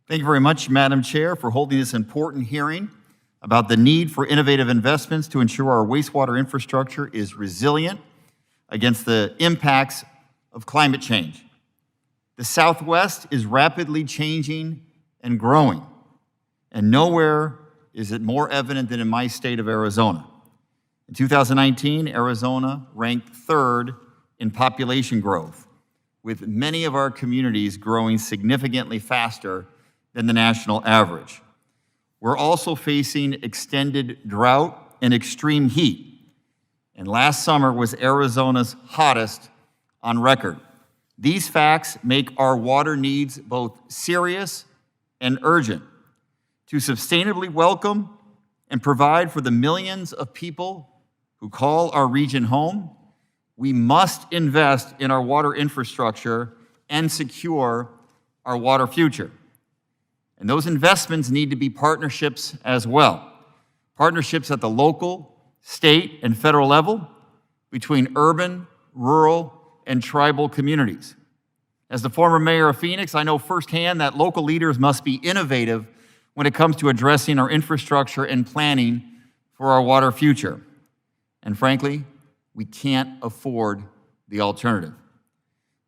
Thank you very much, Madam Chair, for holding this important hearing about the need for innovative investments to ensure our wastewater infrastructure is resilient against the impacts of climate change. The Southwest is rapidly changing and growing, and nowhere is it more evident than in my state of Arizona. In 2019, Arizona ranked third in population growth, with many of our communities growing significantly faster than the national average. We're also facing extended drought and extreme heat, and last summer was Arizona's hottest on record. These facts make our water needs both serious and urgent. To sustainably welcome and provide for the millions of people who call our region home, we must invest in our water infrastructure and secure our water future. And those investments need to be partnerships as well. Partnerships at the local, state, and federal level between urban, rural, and tribal communities. As the former mayor of Phoenix, I know firsthand that local leaders must be innovative when it comes to addressing our infrastructure and planning for our water future. And frankly, we can't afford the alternative.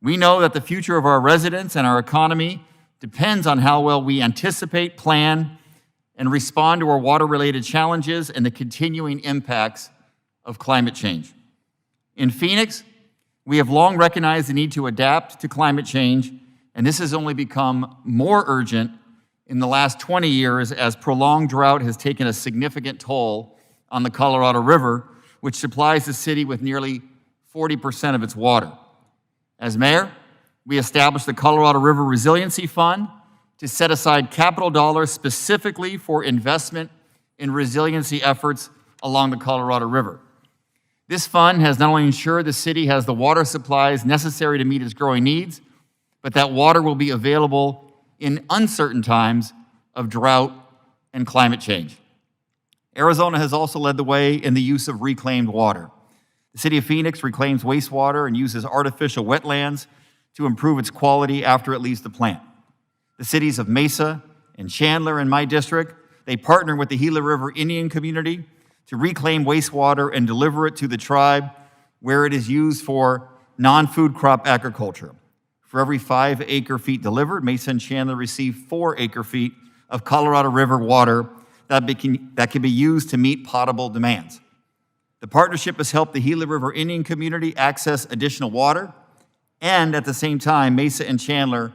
We know that the future of our residents and our economy depends on how well we anticipate, plan, and respond to our water-related challenges and the continuing impacts of climate change. In Phoenix, we have long recognized the need to adapt to climate change, and this has only become more urgent in the last 20 years as prolonged drought has taken a significant toll on the Colorado River, which supplies the city with nearly 40% of its water. As mayor, we established the Colorado River Resiliency Fund to set aside capital dollars specifically for investment in resiliency efforts along the Colorado River. This fund has not only ensured the city has the water supplies necessary to meet its growing needs, but that water will be available in uncertain times of drought and climate change. Arizona has also led the way in the use of reclaimed water. The city of Phoenix reclaims wastewater and uses artificial wetlands to improve its quality after it leaves the plant. The cities of Mesa and Chandler in my district, they partner with the Gila River Indian community to reclaim wastewater and deliver it to the tribe where it is used for non-food crop agriculture. For every 5 acre-feet delivered, Mesa and Chandler receive 4 acre-feet of Colorado River water that can be used to meet potable demands. The partnership has helped the Gila River Indian community access additional water, and at the same time, Mesa and Chandler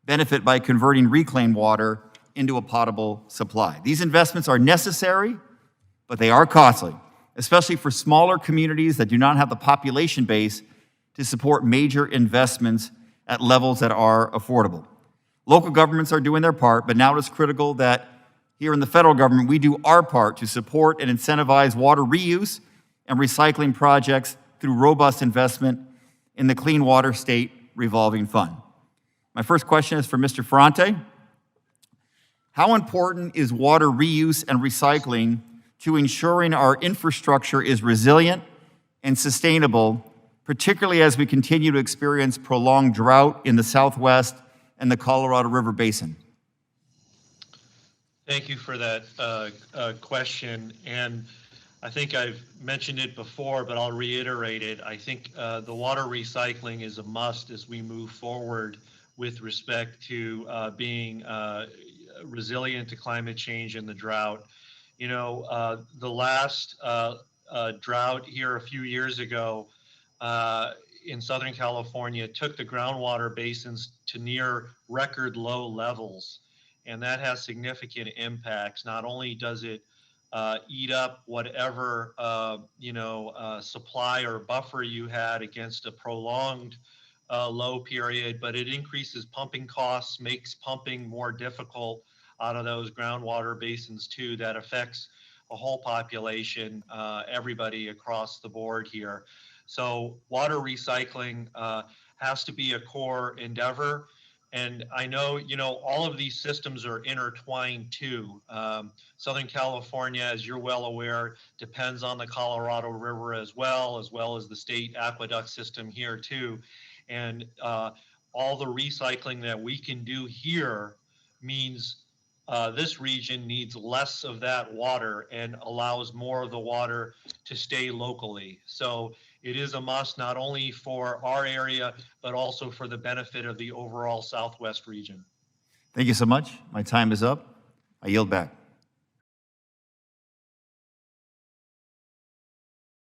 benefit by converting reclaimed water into a potable supply. These investments are necessary, but they are costly, especially for smaller communities that do not have the population base to support major investments at levels that are affordable. Local governments are doing their part, but now it's critical that here in the federal government, we do our part to support and incentivize water reuse and recycling projects through robust investment in the Clean Water State Revolving Fund. My first question is for Mr. Ferrante. How important is water reuse and recycling to ensuring our infrastructure is resilient and sustainable, particularly as we continue to experience prolonged drought in the Southwest and the Colorado River Basin? Thank you for that question. And I think I've mentioned it before, but I'll reiterate it. I think the water recycling is a must as we move forward with respect to being resilient to climate change and the drought. You know, the last drought here a few years ago in Southern California took the groundwater basins to near record low levels. And that has significant impacts. Not only does it eat up whatever supply or buffer you had against a prolonged low period, but it increases pumping costs, makes pumping more difficult out of those groundwater basins too. That affects a whole population, everybody across the board here. So water recycling has to be a core endeavor. And I know, all of these systems are intertwined too. Southern California, as you're well aware, depends on the Colorado River as well as the state aqueduct system here too. And all the recycling that we can do here means this region needs less of that water and allows more of the water to stay locally. So it is a must not only for our area, but also for the benefit of the overall Southwest region. Thank you so much. My time is up. I yield back.